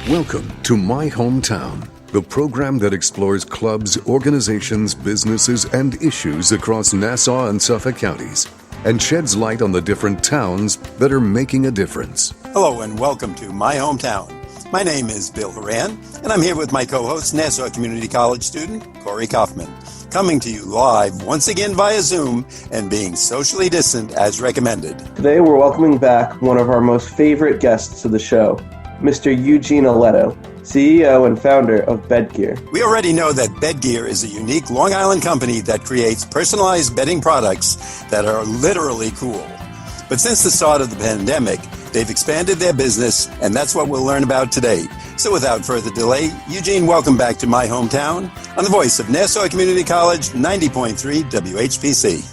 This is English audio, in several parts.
Welcome to My Hometown, the program that explores clubs, organizations, businesses, and issues across Nassau and Suffolk counties and sheds light on the different towns that are making a difference. Hello and welcome to My Hometown. My name is Bill Horan, and I'm here with my co-host, Nassau Community College student Corey Kaufman, coming to you live once again via Zoom and being socially distant as recommended. Today we're welcoming back one of our most favorite guests of the show, Mr. Eugene Aletto, CEO and founder of Bedgear. We already know that Bedgear is a unique Long Island company that creates personalized bedding products that are literally cool. But since the start of the pandemic, they've expanded their business, and that's what we'll learn about today. So without further delay, Eugene, welcome back to My Hometown on the voice of Nassau Community College, 90.3 WHPC.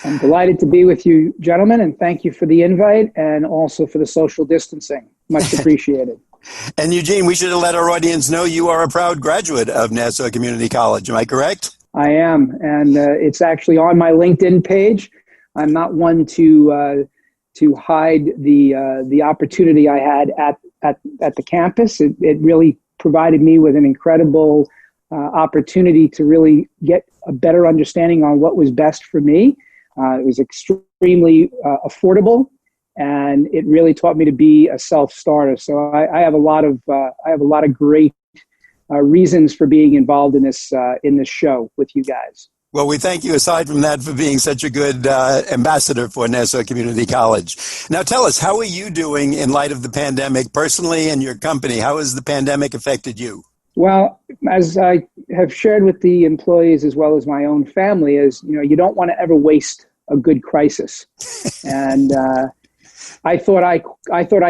I'm delighted to be with you, gentlemen, and thank you for the invite and also for the social distancing. Much appreciated. And Eugene, we should have let our audience know you are a proud graduate of Nassau Community College. Am I correct? I am, and it's actually on my LinkedIn page. I'm not one to hide the opportunity I had at the campus. It really provided me with an incredible opportunity to really get a better understanding on what was best for me. It was extremely affordable, and it really taught me to be a self-starter. So I have a lot of great reasons for being involved in this show with you guys. Well, we thank you, aside from that, for being such a good ambassador for Nassau Community College. Now, tell us, how are you doing in light of the pandemic, personally and your company? How has the pandemic affected you? Well, as I have shared with the employees as well as my own family, is you don't want to ever waste a good crisis. And I thought I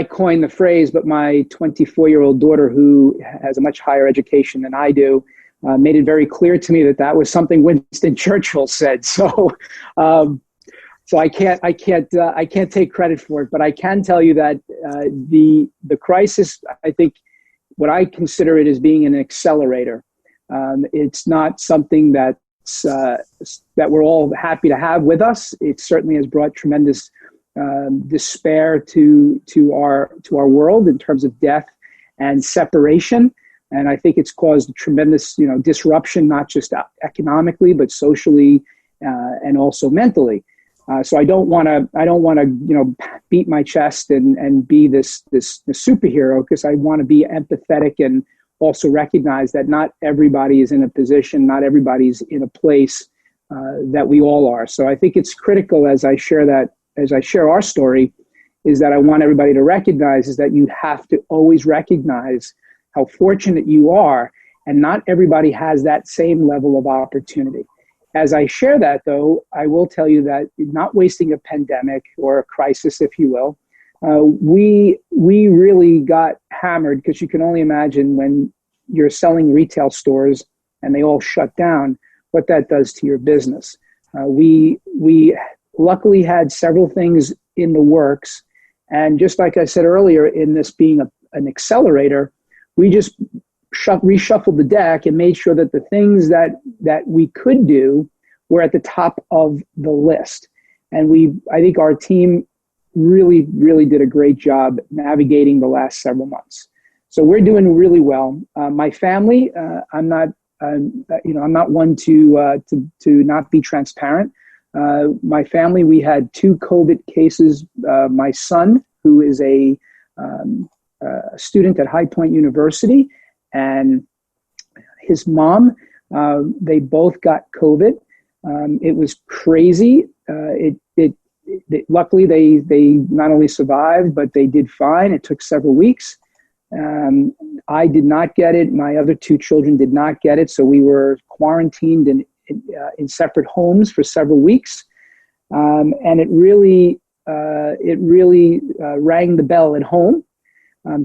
coined the phrase, but my 24-year-old daughter, who has a much higher education than I do, made it very clear to me that was something Winston Churchill said. So I can't take credit for it, but I can tell you that the crisis, I think, what I consider it as being an accelerator. It's not something that we're all happy to have with us. It certainly has brought tremendous despair to our world in terms of death and separation. And I think it's caused a tremendous, disruption, not just economically, but socially and also mentally. So I don't want to, beat my chest and be this superhero, because I want to be empathetic and also recognize that not everybody is in a position, not everybody's in a place that we all are. So I think it's critical as I share our story, is that I want everybody to recognize is that you have to always recognize how fortunate you are, and not everybody has that same level of opportunity. As I share that, though, I will tell you that not wasting a pandemic or a crisis, if you will, we really got hammered, because you can only imagine when you're selling retail stores and they all shut down, what that does to your business. We luckily had several things in the works, and just like I said earlier, in this being an accelerator, we just reshuffled the deck and made sure that the things that we could do were at the top of the list. And I think our team really, really did a great job navigating the last several months. So we're doing really well. My family, I'm not one to not be transparent. My family, we had 2 COVID cases. My son, who is a student at High Point University, and his mom, they both got COVID. It was crazy. Luckily, they not only survived, but they did fine. It took several weeks. I did not get it. My other 2 children did not get it. So we were quarantined in separate homes for several weeks. And it really rang the bell at home.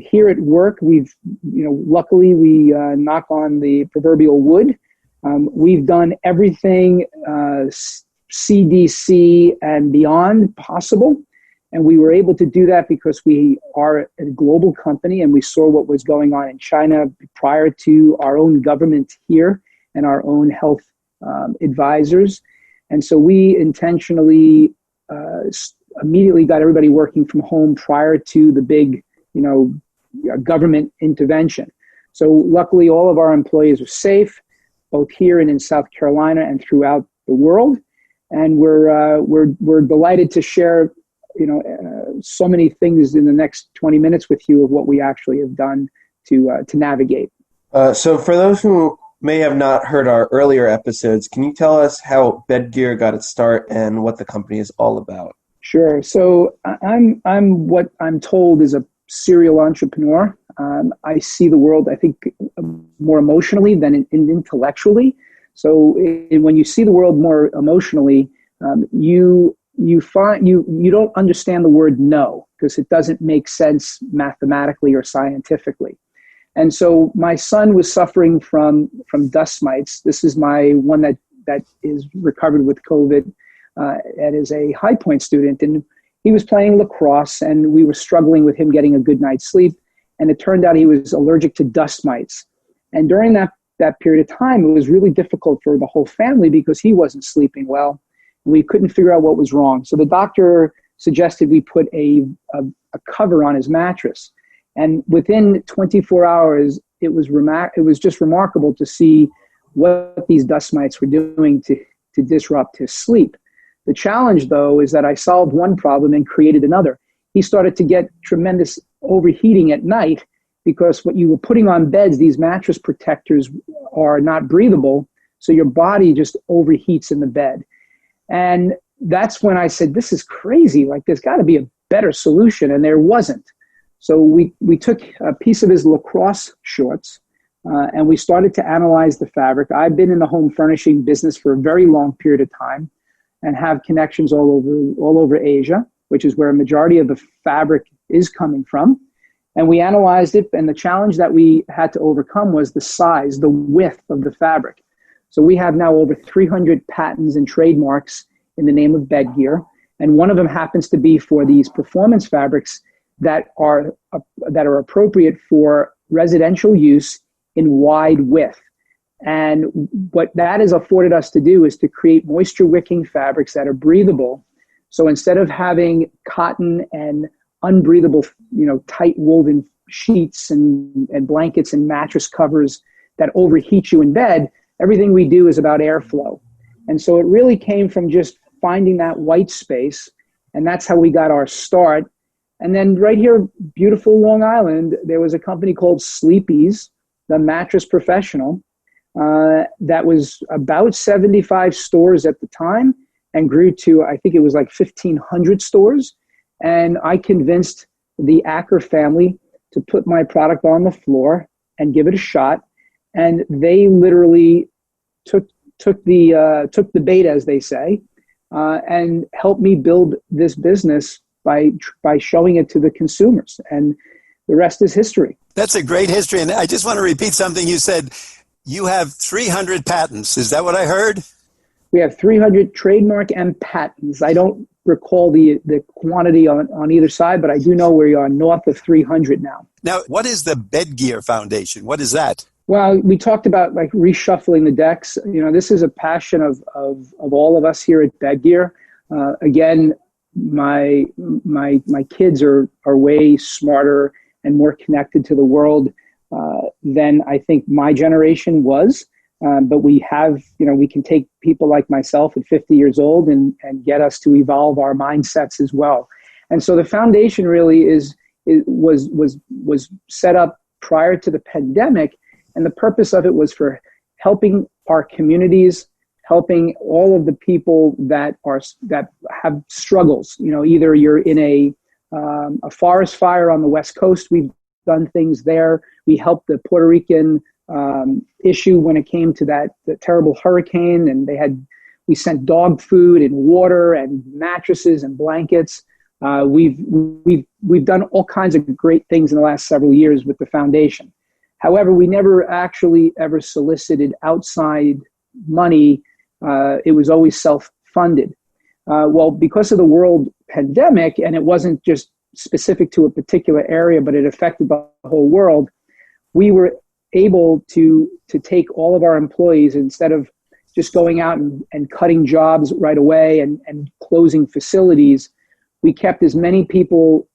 Here at work, luckily we knock on the proverbial wood. We've done everything CDC and beyond possible. And we were able to do that because we are a global company, and we saw what was going on in China prior to our own government here and our own health advisors. And so we intentionally immediately got everybody working from home prior to the big government intervention. So luckily, all of our employees are safe, both here and in South Carolina and throughout the world. And we're delighted to share, so many things in the next 20 minutes with you of what we actually have done to navigate. So for those who may have not heard our earlier episodes, can you tell us how Bedgear got its start and what the company is all about? Sure. So I'm what I'm told is a serial entrepreneur. I see the world, I think, more emotionally than intellectually. So when you see the world more emotionally, you find you don't understand the word no, because it doesn't make sense mathematically or scientifically. And so my son was suffering from dust mites. This is my one that is recovered with COVID and is a High Point student. And he was playing lacrosse, and we were struggling with him getting a good night's sleep. And it turned out he was allergic to dust mites. And during that period of time, it was really difficult for the whole family because he wasn't sleeping well. We couldn't figure out what was wrong. So the doctor suggested we put a cover on his mattress. And within 24 hours, it was just remarkable to see what these dust mites were doing to disrupt his sleep. The challenge, though, is that I solved one problem and created another. He started to get tremendous overheating at night because what you were putting on beds, these mattress protectors are not breathable, so your body just overheats in the bed. And that's when I said, this is crazy. Like, there's got to be a better solution, and there wasn't. So we took a piece of his lacrosse shorts, and we started to analyze the fabric. I've been in the home furnishing business for a very long period of time and have connections all over Asia, which is where a majority of the fabric is coming from. And we analyzed it, and the challenge that we had to overcome was the size, the width of the fabric. So we have now over 300 patents and trademarks in the name of Bedgear, and one of them happens to be for these performance fabrics that are appropriate for residential use in wide width. And what that has afforded us to do is to create moisture-wicking fabrics that are breathable. So instead of having cotton and unbreathable, tight woven sheets and blankets and mattress covers that overheat you in bed, everything we do is about airflow. And so it really came from just finding that white space, and that's how we got our start. And then right here, beautiful Long Island, there was a company called Sleepy's, the mattress professional, that was about 75 stores at the time and grew to, I think it was like 1,500 stores. And I convinced the Acker family to put my product on the floor and give it a shot. And they literally took the bait, as they say, and helped me build this business by showing it to the consumers. And the rest is history. That's a great history. And I just want to repeat something you said. You have 300 patents. Is that what I heard? We have 300 trademark and patents. I don't recall the quantity on either side, but I do know we are north of 300 now. Now, what is the Bedgear Foundation? What is that? Well, we talked about like reshuffling the decks. This is a passion of all of us here at Bedgear. Again, my kids are way smarter and more connected to the world than I think my generation was. But we have, we can take people like myself at 50 years old and get us to evolve our mindsets as well. And so the foundation really was set up prior to the pandemic. And the purpose of it was for helping our communities, helping all of the people that have struggles. Either you're in a forest fire on the West Coast, we've done things there. We helped the Puerto Rican issue when it came to the terrible hurricane, and we sent dog food and water and mattresses and blankets. We've done all kinds of great things in the last several years with the foundation. However, we never actually ever solicited outside money. It was always self-funded. Well, because of the world pandemic, and it wasn't just specific to a particular area, but it affected the whole world, we were able to take all of our employees, instead of just going out and cutting jobs right away and closing facilities, we kept as many people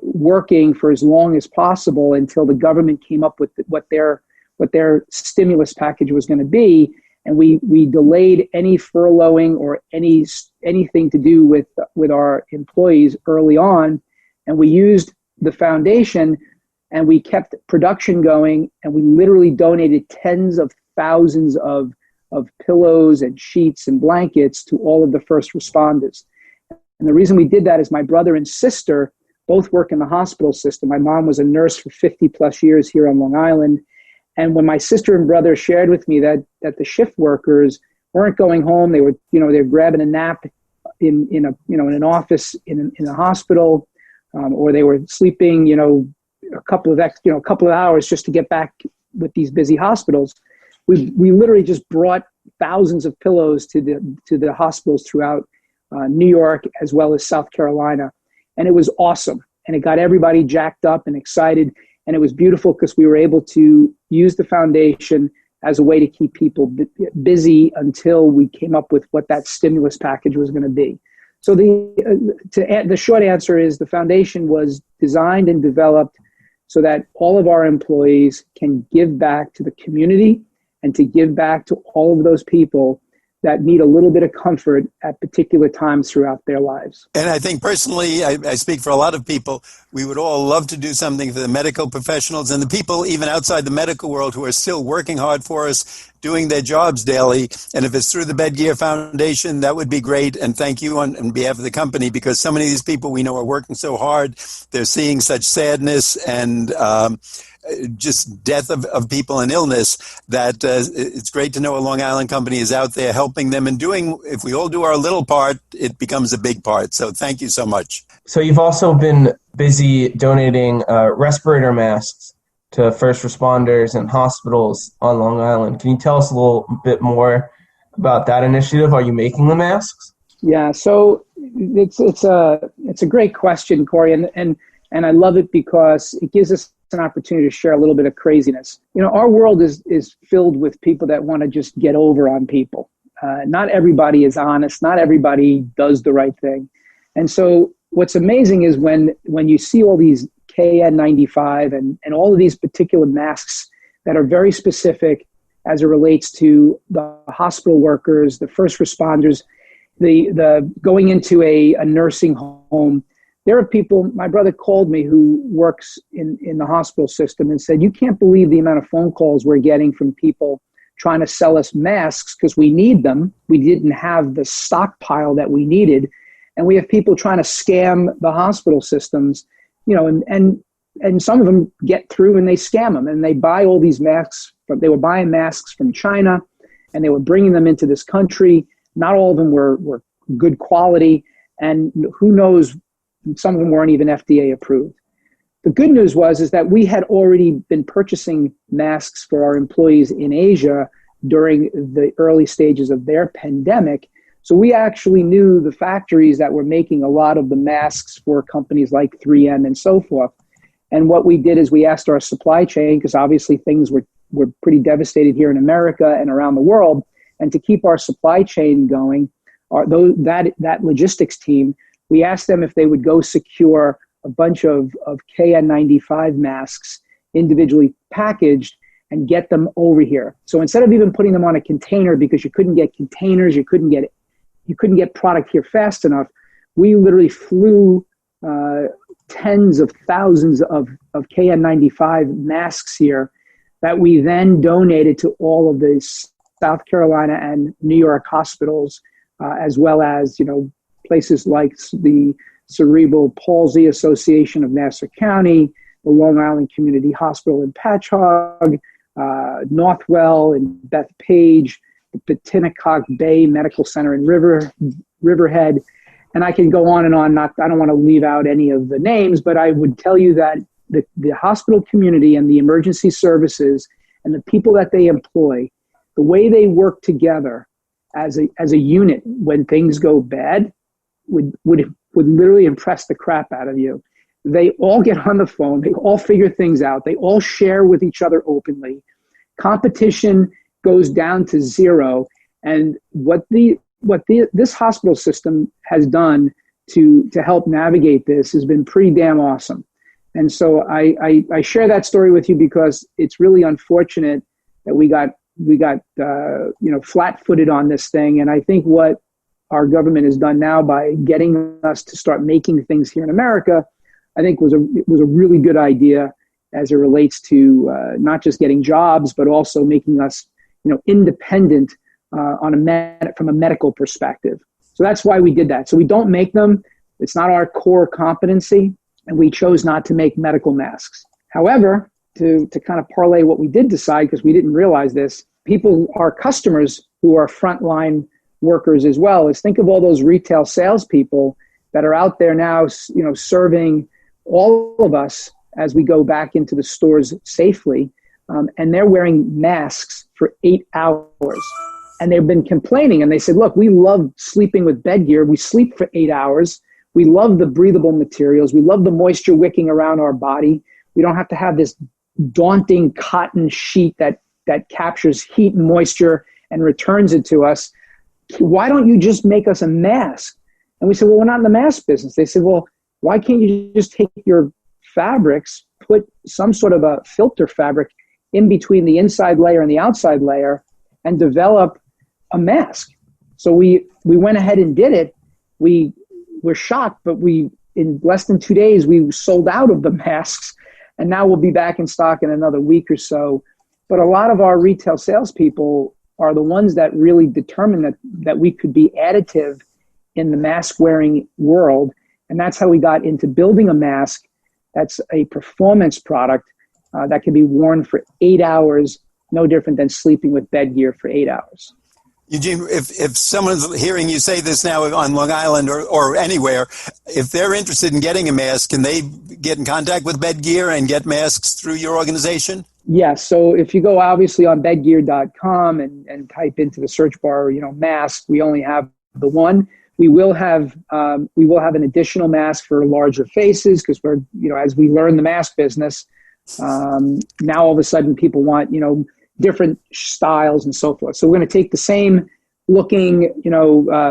working for as long as possible until the government came up with what their stimulus package was going to be, and we delayed any furloughing or anything to do with our employees early on, and we used the foundation and we kept production going, and we literally donated tens of thousands of pillows and sheets and blankets to all of the first responders. And the reason we did that is my brother and sister both work in the hospital system. My mom was a nurse for 50 plus years here on Long Island. And when my sister and brother shared with me that the shift workers weren't going home, they were grabbing a nap in an office in a hospital, or they were sleeping, a couple of hours just to get back with these busy hospitals. We literally just brought thousands of pillows to the hospitals throughout New York as well as South Carolina, and it was awesome. And it got everybody jacked up and excited. And it was beautiful because we were able to use the foundation as a way to keep people busy until we came up with what that stimulus package was going to be. So the short answer is the foundation was designed and developed so that all of our employees can give back to the community and to give back to all of those people that need a little bit of comfort at particular times throughout their lives. And I think personally, I speak for a lot of people, we would all love to do something for the medical professionals and the people even outside the medical world who are still working hard for us, doing their jobs daily. And if it's through the Bedgear Foundation, that would be great. And thank you on behalf of the company, because so many of these people we know are working so hard. They're seeing such sadness and just death of people and illness that it's great to know a Long Island company is out there helping them and doing, if we all do our little part, it becomes a big part. So thank you so much. So you've also been busy donating respirator masks to first responders and hospitals on Long Island. Can you tell us a little bit more about that initiative? Are you making the masks? Yeah, so it's a great question, Corey, and I love it because it gives us an opportunity to share a little bit of craziness. Our world is filled with people that want to just get over on people. Not everybody is honest. Not everybody does the right thing. And so what's amazing is when you see all these KN95 and all of these particular masks that are very specific as it relates to the hospital workers, the first responders, the going into a nursing home. There are people, my brother called me who works in the hospital system and said, you can't believe the amount of phone calls we're getting from people trying to sell us masks because we need them. We didn't have the stockpile that we needed. And we have people trying to scam the hospital systems, and some of them get through and they scam them and they buy all these masks. They were buying masks from China and they were bringing them into this country. Not all of them were good quality, and who knows, some of them weren't even FDA approved. The good news is that we had already been purchasing masks for our employees in Asia during the early stages of their pandemic. So we actually knew the factories that were making a lot of the masks for companies like 3M and so forth. And what we did is we asked our supply chain, because obviously things were pretty devastated here in America and around the world. And to keep our supply chain going, that logistics team, we asked them if they would go secure a bunch of KN95 masks individually packaged and get them over here. So instead of even putting them on a container because you couldn't get containers, you couldn't get product here fast enough, we literally flew tens of thousands of KN95 masks here that we then donated to all of the South Carolina and New York hospitals, as well as places like the Cerebral Palsy Association of Nassau County, the Long Island Community Hospital in Patchogue, Northwell and Bethpage, the Patinacog Bay Medical Center in Riverhead. And I can go on and on. I don't want to leave out any of the names, but I would tell you that the hospital community and the emergency services and the people that they employ, the way they work together as a unit when things go bad would literally impress the crap out of you. They all get on the phone. They all figure things out. They all share with each other openly. Competition goes down to zero. And what this hospital system has done to help navigate this has been pretty damn awesome. And so I share that story with you because it's really unfortunate that we got flat-footed on this thing. And I think what our government has done now by getting us to start making things here in America, I think was a really good idea as it relates to not just getting jobs, but also making us independent from a medical perspective. So that's why we did that. So we don't make them. It's not our core competency, and we chose not to make medical masks. However, to kind of parlay what we did decide, because we didn't realize this, our customers who are frontline workers as well, is think of all those retail salespeople that are out there now, serving all of us as we go back into the stores safely, and they're wearing masks for 8 hours. And they've been complaining, and they said, look, we love sleeping with Bedgear. We sleep for 8 hours. We love the breathable materials. We love the moisture wicking around our body. We don't have to have this daunting cotton sheet that captures heat and moisture and returns it to us. Why don't you just make us a mask? And we said, well, we're not in the mask business. They said, well, why can't you just take your fabrics, put some sort of a filter fabric in between the inside layer and the outside layer, and develop a mask? So we went ahead and did it. We were shocked, but in less than 2 days, we sold out of the masks, and now we'll be back in stock in another week or so. But a lot of our retail salespeople are the ones that really determined that we could be additive in the mask wearing world. And that's how we got into building a mask that's a performance product that can be worn for 8 hours, no different than sleeping with Bedgear for 8 hours. Eugene, if someone's hearing you say this now on Long Island or anywhere, if they're interested in getting a mask, can they get in contact with Bedgear and get masks through your organization? Yes. So if you go obviously on bedgear.com and type into the search bar, mask, we only have the one. We will have an additional mask for larger faces because we're, as we learn the mask business, now all of a sudden people want, different styles and so forth. So we're going to take the same looking,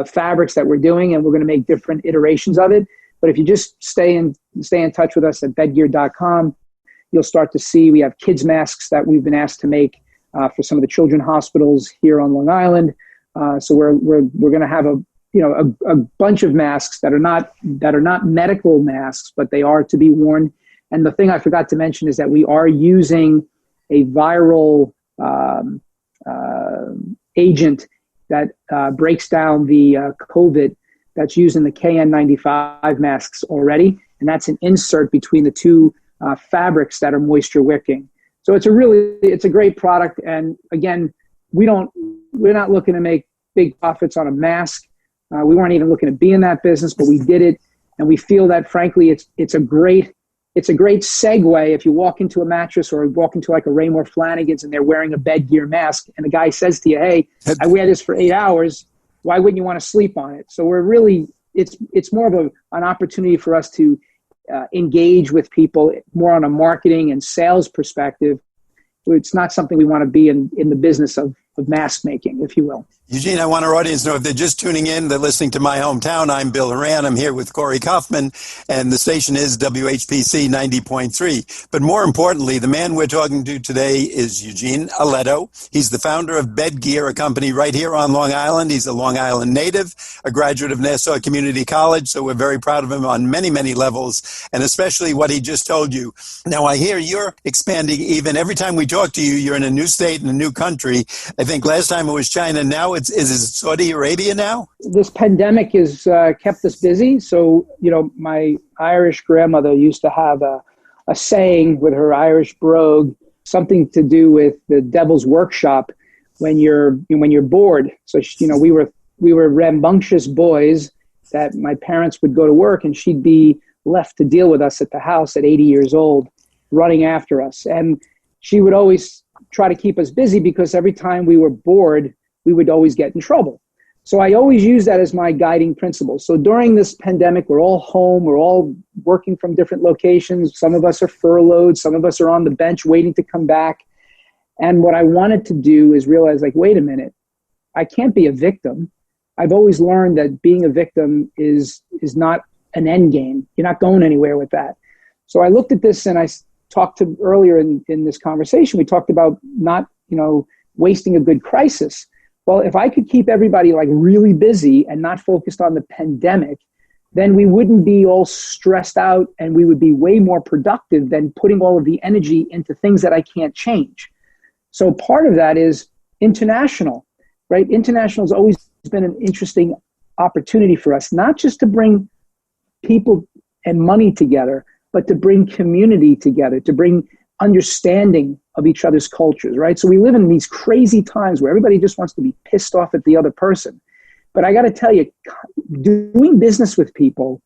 fabrics that we're doing, and we're going to make different iterations of it. But if you just stay in touch with us at bedgear.com, you'll start to see we have kids masks that we've been asked to make for some of the children's hospitals here on Long Island. So we're going to have a bunch of masks that are not medical masks, but they are to be worn. And the thing I forgot to mention is that we are using a viral agent that breaks down the COVID that's used in the KN95 masks already. And that's an insert between the two fabrics that are moisture wicking. So it's a great product. And again, we're not looking to make big profits on a mask. We weren't even looking to be in that business, but we did it. And we feel that frankly, it's a great segue if you walk into a mattress or walk into like a Raymore Flanagan's and they're wearing a Bedgear mask and the guy says to you, hey, I wear this for 8 hours. Why wouldn't you want to sleep on it? So it's more of an opportunity for us to engage with people more on a marketing and sales perspective. It's not something we want to be in the business of mask making, if you will. Eugene, I want our audience to know if they're just tuning in, they're listening to My Hometown. I'm Bill Horan. I'm here with Corey Kaufman, and the station is WHPC 90.3. But more importantly, the man we're talking to today is Eugene Aletto. He's the founder of Bedgear, a company right here on Long Island. He's a Long Island native, a graduate of Nassau Community College, so we're very proud of him on many, many levels, and especially what he just told you. Now, I hear you're expanding even every time we talk to you, you're in a new state and a new country. I think last time it was China. Now is it Saudi Arabia now? This pandemic has kept us busy. So, my Irish grandmother used to have a saying with her Irish brogue, something to do with the devil's workshop when you're bored. So, we were rambunctious boys that my parents would go to work and she'd be left to deal with us at the house at 80 years old, running after us. And she would always try to keep us busy because every time we were bored, we would always get in trouble. So I always use that as my guiding principle. So during this pandemic, we're all home, we're all working from different locations. Some of us are furloughed, some of us are on the bench waiting to come back. And what I wanted to do is realize, wait a minute, I can't be a victim. I've always learned that being a victim is not an end game. You're not going anywhere with that. So I looked at this, and I talked to earlier in this conversation, we talked about not, wasting a good crisis. Well, if I could keep everybody like really busy and not focused on the pandemic, then we wouldn't be all stressed out, and we would be way more productive than putting all of the energy into things that I can't change. So part of that is international, right? International has always been an interesting opportunity for us, not just to bring people and money together, but to bring community together, to bring understanding of each other's cultures, right? So we live in these crazy times where everybody just wants to be pissed off at the other person. But I got to tell you, doing business with people,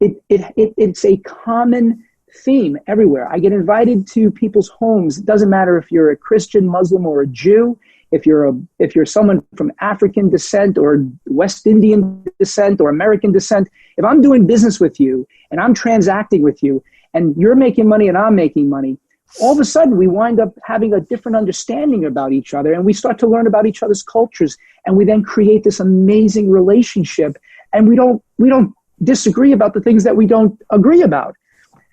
it's a common theme everywhere. I get invited to people's homes. It doesn't matter if you're a Christian, Muslim, or a Jew. If you're someone from African descent or West Indian descent or American descent, if I'm doing business with you and I'm transacting with you and you're making money and I'm making money, all of a sudden we wind up having a different understanding about each other, and we start to learn about each other's cultures, and we then create this amazing relationship, and we don't disagree about the things that we don't agree about,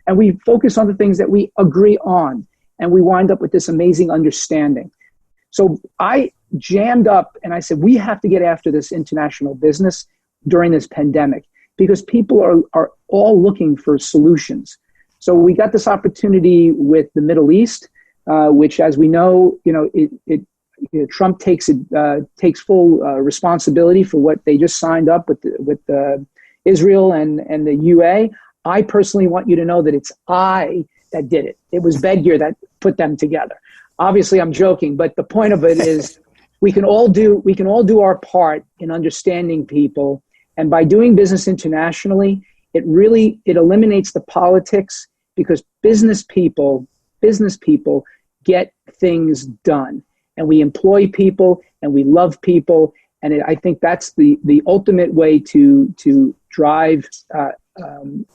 and we focus on the things that we agree on, and we wind up with this amazing understanding. So I jammed up and I said, we have to get after this international business during this pandemic, because people are all looking for solutions. So we got this opportunity with the Middle East, which, as we know, Trump takes full responsibility for what they just signed up with Israel and the UA. I personally want you to know that it's I that did it. It was Bedgear that put them together. Obviously, I'm joking, but the point of it is we can all do our part in understanding people, and by doing business internationally, it eliminates the politics, because business people get things done, and we employ people and we love people, and I think that's the ultimate way to drive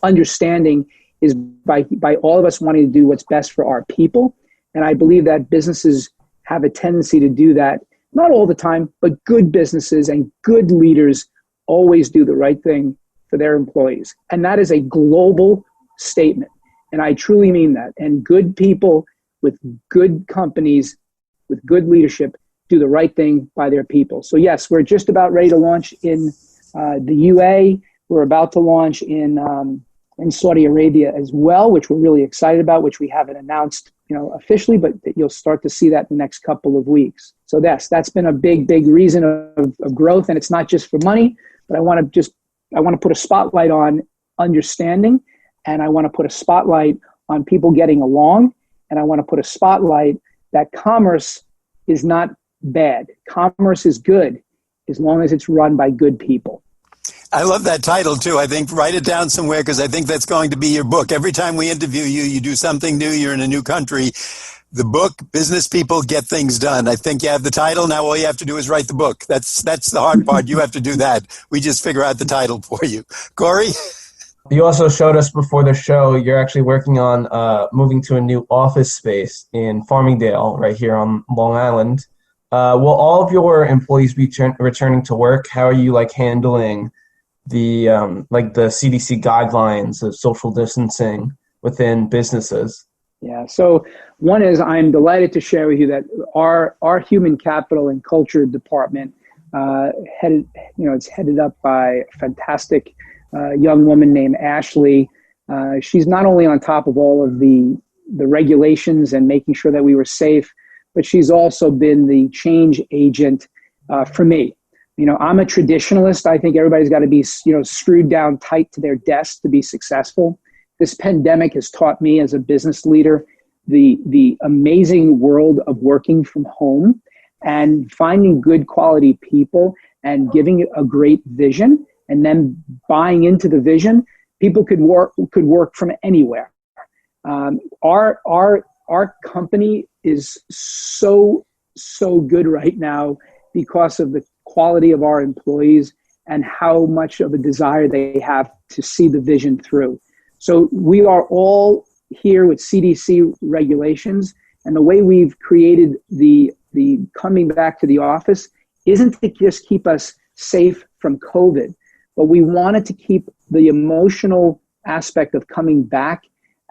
understanding, is by all of us wanting to do what's best for our people. And I believe that businesses have a tendency to do that, not all the time, but good businesses and good leaders always do the right thing for their employees. And that is a global statement. And I truly mean that. And good people with good companies, with good leadership, do the right thing by their people. So yes, we're just about ready to launch in the UA. We're about to launch in Saudi Arabia as well, which we're really excited about, which we haven't announced officially, but you'll start to see that in the next couple of weeks. So that's been a big reason of growth. And it's not just for money, but I want to put a spotlight on understanding, and I want to put a spotlight on people getting along, and I want to put a spotlight that commerce is not bad. Commerce is good as long as it's run by good people. I love that title, too. I think write it down somewhere, because I think that's going to be your book. Every time we interview you, you do something new. You're in a new country. The book, Business People Get Things Done. I think you have the title. Now all you have to do is write the book. That's the hard part. You have to do that. We just figure out the title for you. Corey? You also showed us before the show you're actually working on moving to a new office space in Farmingdale, right here on Long Island. Will all of your employees be returning to work? How are you handling the CDC guidelines of social distancing within businesses? Yeah. So one is, I'm delighted to share with you that our human capital and culture department it's headed up by a fantastic young woman named Ashley. She's not only on top of all of the regulations and making sure that we were safe, but she's also been the change agent for me. I'm a traditionalist. I think everybody's got to be, screwed down tight to their desk to be successful. This pandemic has taught me as a business leader the amazing world of working from home and finding good quality people and giving a great vision and then buying into the vision. People could work from anywhere. Our company is so good right now because of the quality of our employees and how much of a desire they have to see the vision through. So we are all here with CDC regulations, and the way we've created the coming back to the office isn't to just keep us safe from COVID, but we wanted to keep the emotional aspect of coming back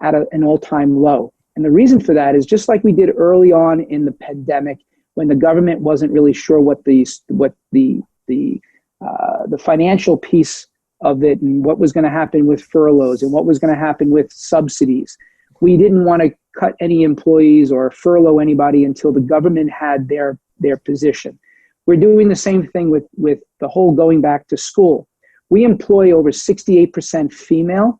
at an all-time low. And the reason for that is just like we did early on in the pandemic, when the government wasn't really sure what the financial piece of it and what was going to happen with furloughs and what was going to happen with subsidies. We didn't want to cut any employees or furlough anybody until the government had their position. We're doing the same thing with the whole going back to school. We employ over 68% female,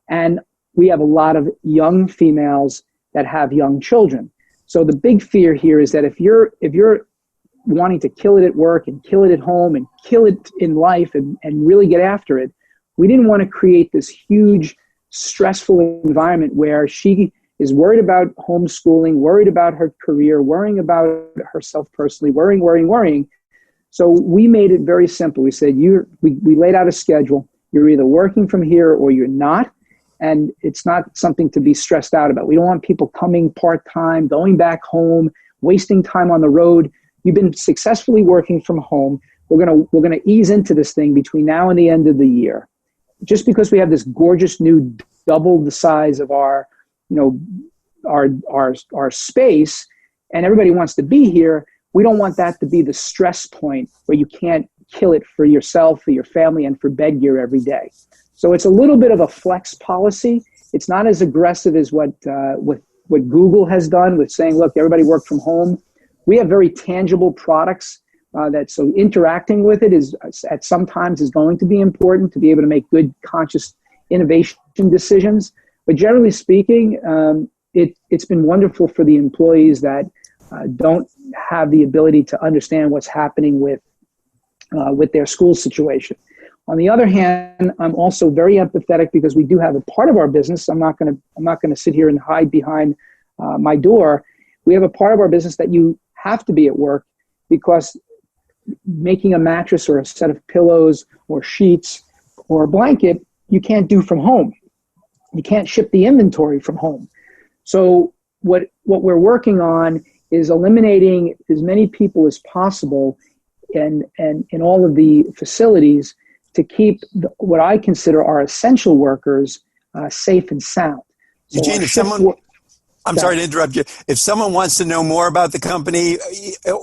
and we have a lot of young females that have young children. So the big fear here is that if you're wanting to kill it at work and kill it at home and kill it in life and really get after it, we didn't want to create this huge stressful environment where she is worried about homeschooling, worried about her career, worrying about herself personally, worrying. So we made it very simple. We said, we laid out a schedule. You're either working from here or you're not. And it's not something to be stressed out about. We don't want people coming part-time, going back home, wasting time on the road. You've been successfully working from home. We're gonna ease into this thing between now and the end of the year. Just because we have this gorgeous new double the size of our space and everybody wants to be here, we don't want that to be the stress point where you can't kill it for yourself, for your family, and for Bedgear every day. So it's a little bit of a flex policy. It's not as aggressive as what Google has done with saying, look, everybody work from home. We have very tangible products so interacting with it is at sometimes is going to be important to be able to make good, conscious innovation decisions. But generally speaking, it's been wonderful for the employees that don't have the ability to understand what's happening with their school situation. On the other hand, I'm also very empathetic because we do have a part of our business. I'm not going to sit here and hide behind my door. We have a part of our business that you have to be at work because making a mattress or a set of pillows or sheets or a blanket, you can't do from home. You can't ship the inventory from home. So what we're working on is eliminating as many people as possible in all of the facilities to keep what I consider our essential workers safe and sound. So Eugene, I'm sorry to interrupt you. If someone wants to know more about the company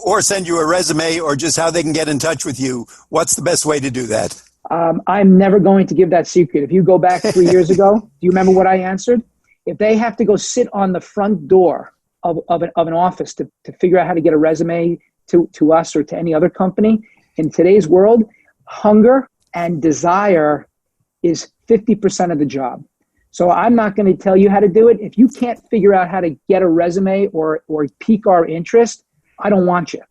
or send you a resume or just how they can get in touch with you, what's the best way to do that? I'm never going to give that secret. If you go back 3 years ago, do you remember what I answered? If they have to go sit on the front door of an office to figure out how to get a resume to us or to any other company, in today's world, hunger and desire is 50% of the job. So I'm not going to tell you how to do it. If you can't figure out how to get a resume or pique our interest, I don't want you.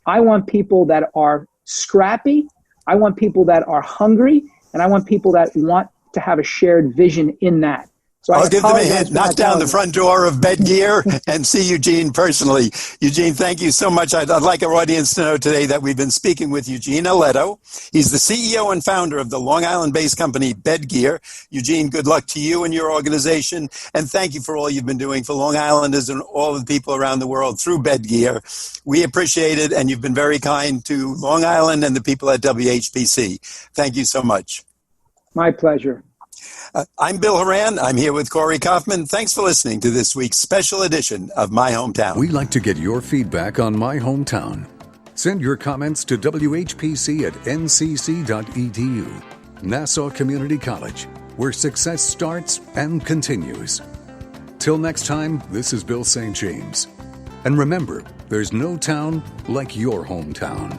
I want people that are scrappy. I want people that are hungry, and I want people that want to have a shared vision in that. So I'll give them a hint. Knock down the front door of Bedgear and see Eugene personally. Eugene, thank you so much. I'd like our audience to know today that we've been speaking with Eugene Aletto. He's the CEO and founder of the Long Island-based company Bedgear. Eugene, good luck to you and your organization, and thank you for all you've been doing for Long Islanders and all the people around the world through Bedgear. We appreciate it, and you've been very kind to Long Island and the people at WHPC. Thank you so much. My pleasure. I'm Bill Horan. I'm here with Corey Kaufman. Thanks for listening to this week's special edition of My Hometown. We like to get your feedback on My Hometown. Send your comments to WHPC@ncc.edu. Nassau Community College, where success starts and continues. Till next time, this is Bill St. James. And remember, there's no town like your hometown.